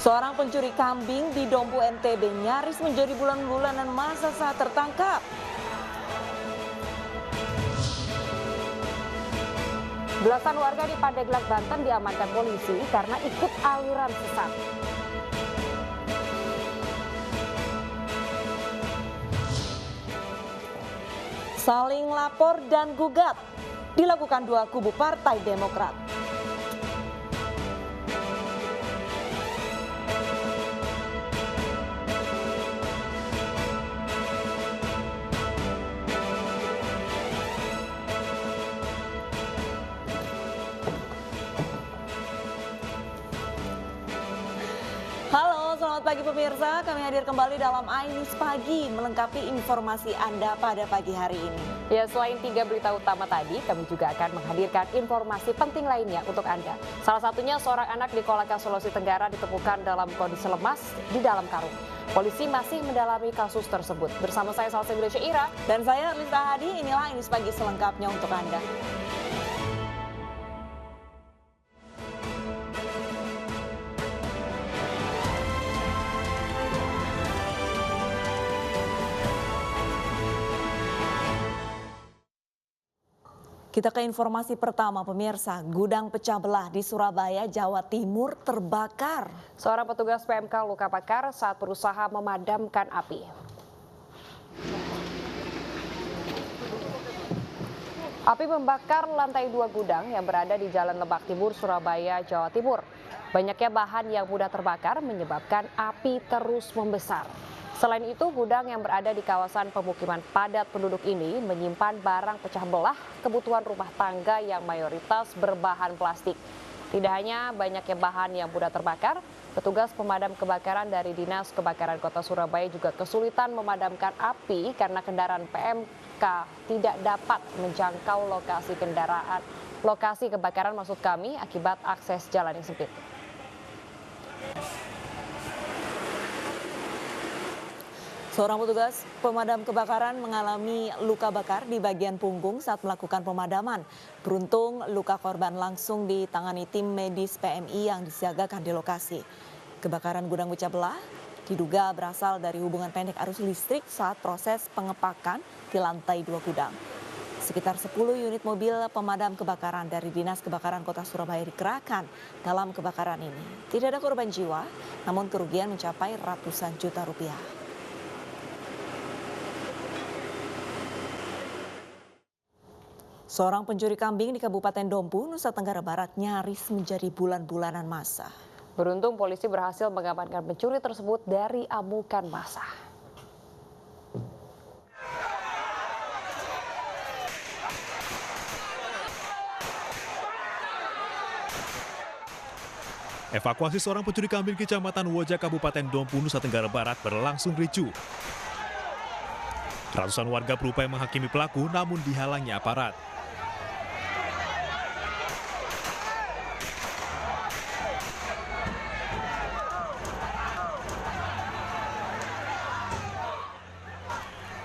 Seorang pencuri kambing di Dompu NTB nyaris menjadi bulan-bulanan masa saat tertangkap. Belasan warga di Pandeglang, Banten diamankan polisi karena ikut aliran sesat. Saling lapor dan gugat dilakukan dua kubu Partai Demokrat. Halo, selamat pagi pemirsa. Kami hadir kembali dalam Ainis Pagi melengkapi informasi Anda pada pagi hari ini. Ya, selain 3 berita utama tadi, kami juga akan menghadirkan informasi penting lainnya untuk Anda. Salah satunya seorang anak di Kolaka, Sulawesi Tenggara ditemukan dalam kondisi lemas di dalam karung. Polisi masih mendalami kasus tersebut. Bersama saya Salsabila Syaira dan saya Lista Hadi, inilah Ainis Pagi selengkapnya untuk Anda. Kita ke informasi pertama pemirsa, gudang pecah belah di Surabaya, Jawa Timur terbakar. Seorang petugas PMK luka bakar saat berusaha memadamkan api. Api membakar lantai 2 gudang yang berada di Jalan Lebak Timur, Surabaya, Jawa Timur. Banyaknya bahan yang mudah terbakar menyebabkan api terus membesar. Selain itu, gudang yang berada di kawasan pemukiman padat penduduk ini menyimpan barang pecah belah kebutuhan rumah tangga yang mayoritas berbahan plastik. Tidak hanya banyaknya bahan yang mudah terbakar, petugas pemadam kebakaran dari Dinas Kebakaran Kota Surabaya juga kesulitan memadamkan api karena kendaraan PMK tidak dapat menjangkau lokasi kebakaran maksud kami akibat akses jalan yang sempit. Seorang petugas pemadam kebakaran mengalami luka bakar di bagian punggung saat melakukan pemadaman. Beruntung luka korban langsung ditangani tim medis PMI yang disiagakan di lokasi. Kebakaran gudang pecah belah diduga berasal dari hubungan pendek arus listrik saat proses pengepakan di lantai 2 gudang. Sekitar 10 unit mobil pemadam kebakaran dari Dinas Kebakaran Kota Surabaya dikerahkan dalam kebakaran ini. Tidak ada korban jiwa, namun kerugian mencapai ratusan juta rupiah. Seorang pencuri kambing di Kabupaten Dompu, Nusa Tenggara Barat nyaris menjadi bulan-bulanan masa. Beruntung polisi berhasil mengamankan pencuri tersebut dari amukan massa. Evakuasi seorang pencuri kambing di Kecamatan Woja, Kabupaten Dompu, Nusa Tenggara Barat berlangsung ricuh. Ratusan warga berupaya menghakimi pelaku namun dihalangi aparat.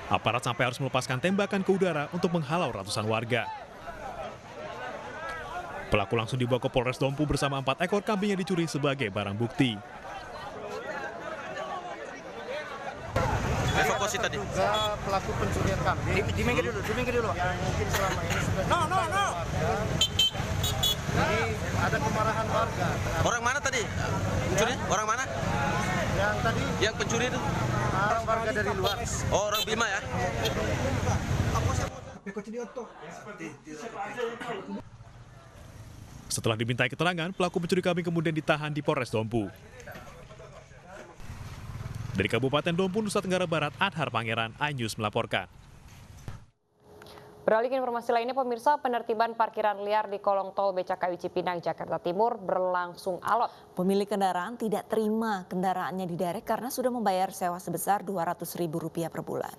Aparat sampai harus melepaskan tembakan ke udara untuk menghalau ratusan warga. Pelaku langsung dibawa ke Polres Dompu bersama 4 ekor kambing yang dicuri sebagai barang bukti. Evakuasi tadi. Juga pelaku pencurian kambing. Di minggir dulu. Yang mungkin selama ini sudah warga. Jadi ada kemarahan warga. Orang mana tadi? Pencurinya? Orang mana? Yang tadi Yang pencuri itu? orang warga dari luar. Oh, orang Bima ya? Setelah dimintai keterangan, pelaku pencuri kambing kemudian ditahan di Polres Dompu. Dari Kabupaten Dompu, Nusa Tenggara Barat, Adhar Pangeran, iNews melaporkan. Beralih ke informasi lainnya, pemirsa, penertiban parkiran liar di kolong tol Becakayu Cipinang, Jakarta Timur berlangsung alot. Pemilik kendaraan tidak terima kendaraannya diderek karena sudah membayar sewa sebesar Rp200.000 per bulan.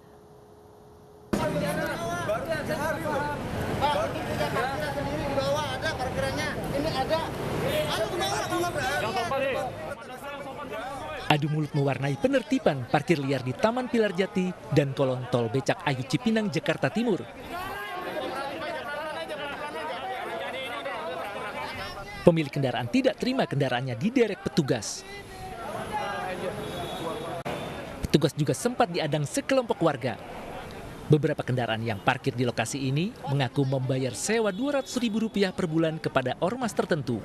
Adu mulut mewarnai penertiban parkir liar di Taman Pilar Jati dan kolong tol Becak Ayu Cipinang, Jakarta Timur. Pemilik kendaraan tidak terima kendaraannya diderek petugas. Petugas juga sempat diadang sekelompok warga. Beberapa kendaraan yang parkir di lokasi ini mengaku membayar sewa Rp200.000 per bulan kepada ormas tertentu.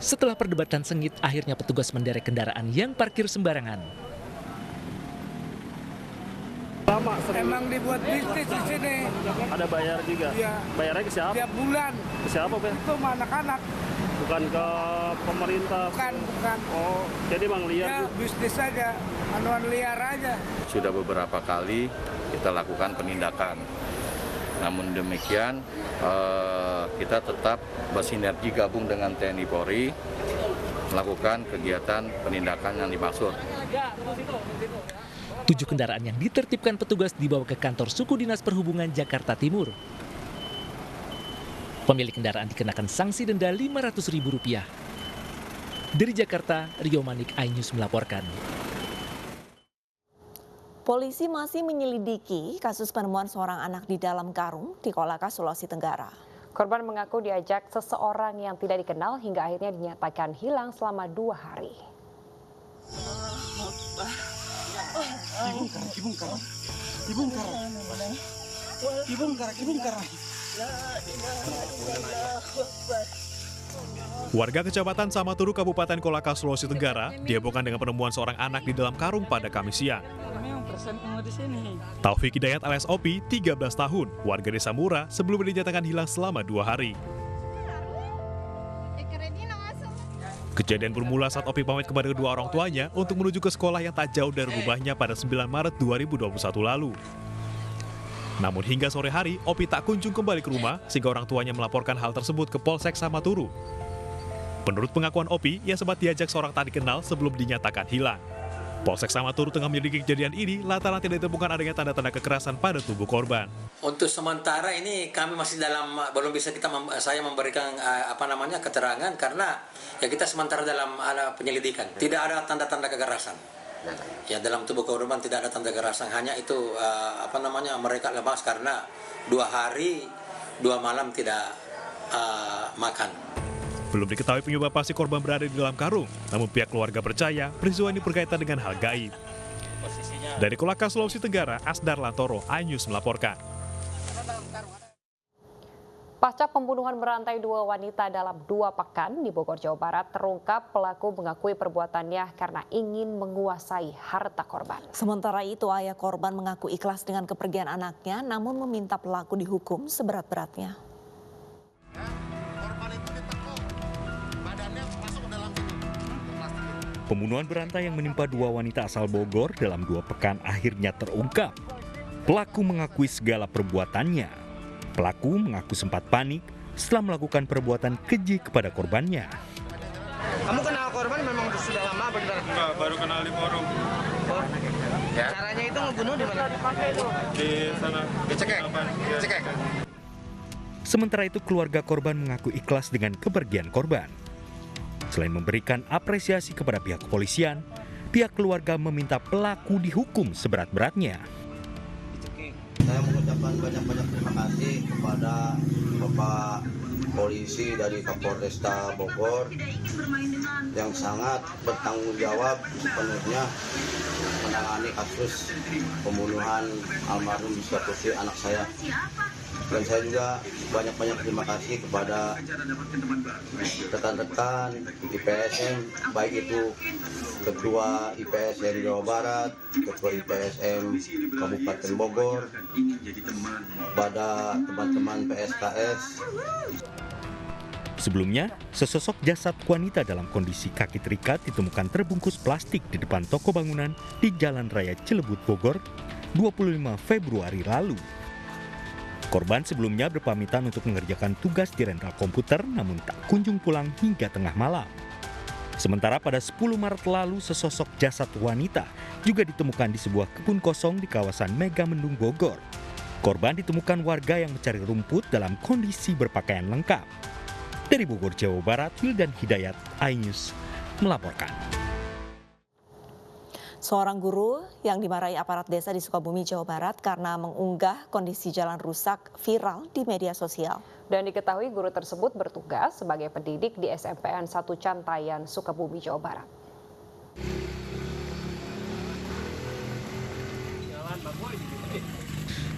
Setelah perdebatan sengit, akhirnya petugas menderek kendaraan yang parkir sembarangan. Emang dibuat bisnis di sini. Ada bayar juga? Iya. Bayarnya ke siapa? Tiap bulan. Ke siapa, Ben? Itu sama anak-anak. Bukan ke pemerintah? Bukan. Oh, jadi emang liar? Ya, bisnis aja. Anuan liar aja. Sudah beberapa kali kita lakukan penindakan. Namun demikian, kita tetap bersinergi gabung dengan TNI Polri melakukan kegiatan penindakan yang dimaksud. 7 kendaraan yang ditertibkan petugas dibawa ke kantor suku Dinas Perhubungan Jakarta Timur. Pemilik kendaraan dikenakan sanksi denda Rp500.000. Dari Jakarta, Rio Manik, iNews melaporkan. Polisi masih menyelidiki kasus penemuan seorang anak di dalam karung di Kolaka, Sulawesi Tenggara. Korban mengaku diajak seseorang yang tidak dikenal hingga akhirnya dinyatakan hilang selama 2 hari. Warga Kecamatan Samaturu, Kabupaten Kolaka, Sulawesi Tenggara dihebohkan dengan penemuan seorang anak di dalam karung pada Kamis siang. Taufik Hidayat alias Opi, 13 tahun, warga desa Mura, sebelumnya dinyatakan hilang selama 2 hari. Kejadian bermula saat Opi pamit kepada kedua orang tuanya untuk menuju ke sekolah yang tak jauh dari rumahnya pada 9 Maret 2021 lalu. Namun hingga sore hari, Opi tak kunjung kembali ke rumah sehingga orang tuanya melaporkan hal tersebut ke Polsek Samaturu. Menurut pengakuan Opi, ia sempat diajak seorang tak dikenal sebelum dinyatakan hilang. Polsek Samaturu tengah menyelidiki kejadian ini lantaran tidak ditemukan adanya tanda-tanda kekerasan pada tubuh korban. Untuk sementara ini kami masih belum bisa saya memberikan keterangan karena ya kita sementara dalam penyelidikan. Tidak ada tanda-tanda kekerasan. Ya dalam tubuh korban tidak ada tanda kekerasan, hanya itu mereka lemas karena 2 hari 2 malam tidak makan. Belum diketahui penyebab pasti korban berada di dalam karung, namun pihak keluarga percaya peristiwa ini berkaitan dengan hal gaib. Dari Kolaka, Sulawesi Tenggara, Asdar Lantoro, iNews melaporkan. Pasca pembunuhan berantai 2 wanita dalam 2 pekan di Bogor, Jawa Barat, terungkap pelaku mengakui perbuatannya karena ingin menguasai harta korban. Sementara itu, ayah korban mengaku ikhlas dengan kepergian anaknya, namun meminta pelaku dihukum seberat-beratnya. Pembunuhan berantai yang menimpa 2 wanita asal Bogor dalam 2 pekan akhirnya terungkap. Pelaku mengakui segala perbuatannya. Pelaku mengaku sempat panik setelah melakukan perbuatan keji kepada korbannya. Kamu kenal korban memang sudah lama apa gimana? Enggak, baru kenal di forum. Ya. Caranya itu ngebunuh di mana? Di sana. Di Cekek. Sementara itu keluarga korban mengaku ikhlas dengan kepergian korban. Selain memberikan apresiasi kepada pihak kepolisian, pihak keluarga meminta pelaku dihukum seberat-beratnya. Saya mengucapkan banyak-banyak terima kasih kepada Bapak Polisi dari Kapolresta Bogor yang sangat bertanggung jawab sepenuhnya menangani kasus pembunuhan almarhum Rizka Putri anak saya. Dan saya juga banyak-banyak terima kasih kepada rekan-rekan IPSM, baik itu Ketua IPSM Jawa Barat, Ketua IPSM Kabupaten Bogor, pada teman-teman PSKS. Sebelumnya, sesosok jasad wanita dalam kondisi kaki terikat ditemukan terbungkus plastik di depan toko bangunan di Jalan Raya Cilebut, Bogor, 25 Februari lalu. Korban sebelumnya berpamitan untuk mengerjakan tugas di rental komputer namun tak kunjung pulang hingga tengah malam. Sementara pada 10 Maret lalu sesosok jasad wanita juga ditemukan di sebuah kebun kosong di kawasan Megamendung, Bogor. Korban ditemukan warga yang mencari rumput dalam kondisi berpakaian lengkap. Dari Bogor, Jawa Barat, Wildan Hidayat, iNews melaporkan. Seorang guru yang dimarahi aparat desa di Sukabumi, Jawa Barat karena mengunggah kondisi jalan rusak viral di media sosial. Dan diketahui guru tersebut bertugas sebagai pendidik di SMPN 1 Cantayan, Sukabumi, Jawa Barat.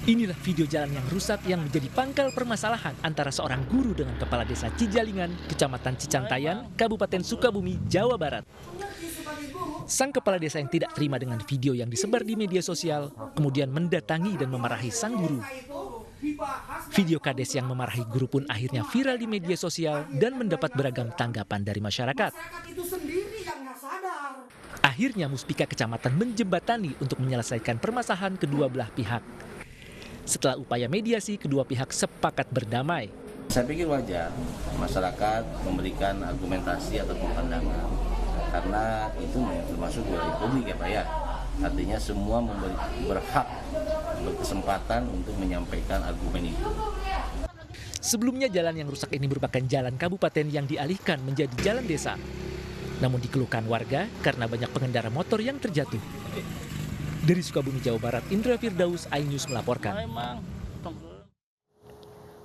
Inilah video jalan yang rusak yang menjadi pangkal permasalahan antara seorang guru dengan kepala desa Cijalingan, Kecamatan Cicantayan, Kabupaten Sukabumi, Jawa Barat. Sang kepala desa yang tidak terima dengan video yang disebar di media sosial, kemudian mendatangi dan memarahi sang guru. Video kades yang memarahi guru pun akhirnya viral di media sosial dan mendapat beragam tanggapan dari masyarakat. Akhirnya Muspika Kecamatan menjembatani untuk menyelesaikan permasalahan kedua belah pihak. Setelah upaya mediasi, kedua pihak sepakat berdamai. Saya pikir wajar masyarakat memberikan argumentasi ataupun pandangan, karena itu termasuk wilayah publik ya Pak ya. Artinya semua berhak, berkesempatan untuk menyampaikan argumen itu. Sebelumnya jalan yang rusak ini merupakan jalan kabupaten yang dialihkan menjadi jalan desa. Namun dikeluhkan warga karena banyak pengendara motor yang terjatuh. Dari Sukabumi, Jawa Barat, Indra Firdaus, iNews melaporkan.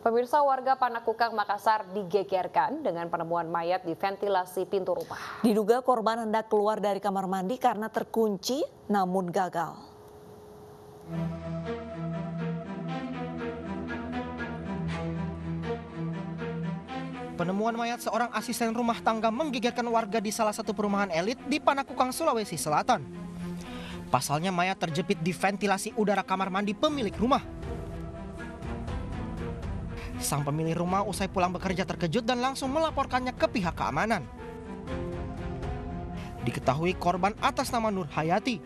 Pemirsa, warga Panakukang, Makassar digegerkan dengan penemuan mayat di ventilasi pintu rumah. Diduga korban hendak keluar dari kamar mandi karena terkunci namun gagal. Penemuan mayat seorang asisten rumah tangga menggegerkan warga di salah satu perumahan elit di Panakukang, Sulawesi Selatan. Pasalnya mayat terjepit di ventilasi udara kamar mandi pemilik rumah. Sang pemilik rumah usai pulang bekerja terkejut dan langsung melaporkannya ke pihak keamanan. Diketahui korban atas nama Nur Hayati.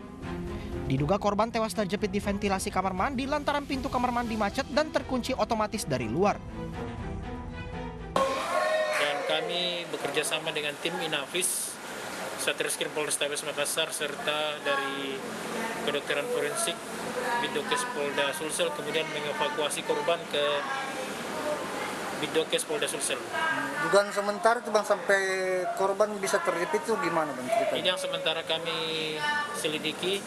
Diduga korban tewas terjepit di ventilasi kamar mandi lantaran pintu kamar mandi macet dan terkunci otomatis dari luar. Dan kami bekerja sama dengan tim Inavis, Satreskrim Polrestabes Makassar, serta dari kedokteran forensik Bidokes Polda Sulsel, kemudian mengevakuasi korban ke Bidokes Polda Sulsel. Dugaan sementara itu Bang, sampai korban bisa terjepit itu gimana Bang ceritanya? Ini yang sementara kami selidiki,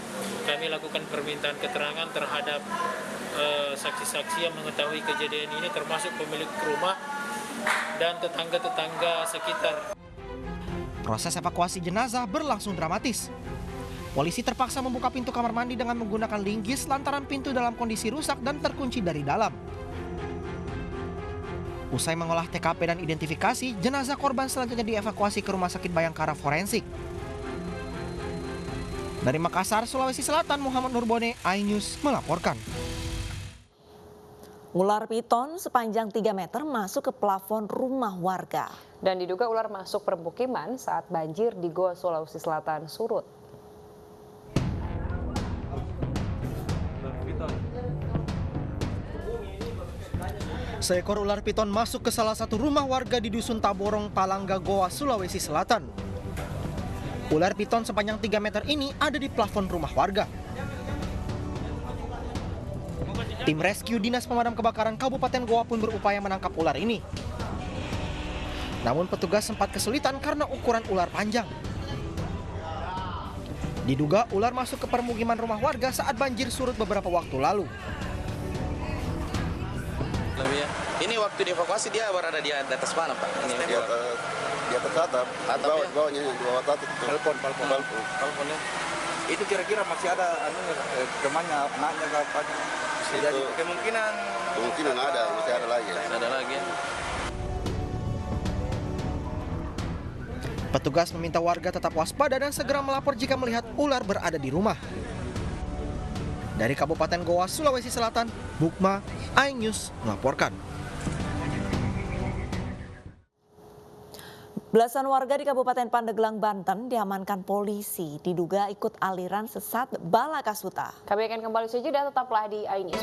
kami lakukan permintaan keterangan terhadap saksi-saksi yang mengetahui kejadian ini, termasuk pemilik rumah dan tetangga-tetangga sekitar. Proses evakuasi jenazah berlangsung dramatis. Polisi terpaksa membuka pintu kamar mandi dengan menggunakan linggis lantaran pintu dalam kondisi rusak dan terkunci dari dalam. Usai mengolah TKP dan identifikasi, jenazah korban selanjutnya dievakuasi ke Rumah Sakit Bayangkara Forensik. Dari Makassar, Sulawesi Selatan, Muhammad Nurbone, iNews melaporkan. Ular piton sepanjang 3 meter masuk ke plafon rumah warga. Dan diduga ular masuk permukiman saat banjir di Goa, Sulawesi Selatan surut. Seekor ular piton masuk ke salah satu rumah warga di Dusun Taborong, Palangga, Goa, Sulawesi Selatan. Ular piton sepanjang 3 meter ini ada di plafon rumah warga. Tim rescue Dinas Pemadam Kebakaran Kabupaten Goa pun berupaya menangkap ular ini. Namun petugas sempat kesulitan karena ukuran ular panjang. Diduga ular masuk ke permukiman rumah warga saat banjir surut beberapa waktu lalu. Ini waktu dievakuasi dia berada di atas mana Pak? Ini di atas atap. Bawahnya di bawah atap. Balkon ya. Itu kira-kira masih ada temannya, anaknya apa? Jadi kemungkinan ada, masih ada lagi. Ada lagi. Petugas meminta warga tetap waspada dan segera melapor jika melihat ular berada di rumah. Dari Kabupaten Goa, Sulawesi Selatan, Bukma, iNews melaporkan. Belasan warga di Kabupaten Pandeglang, Banten diamankan polisi diduga ikut aliran sesat Balakasuta. Kami akan kembali sejenak, tetaplah di iNews.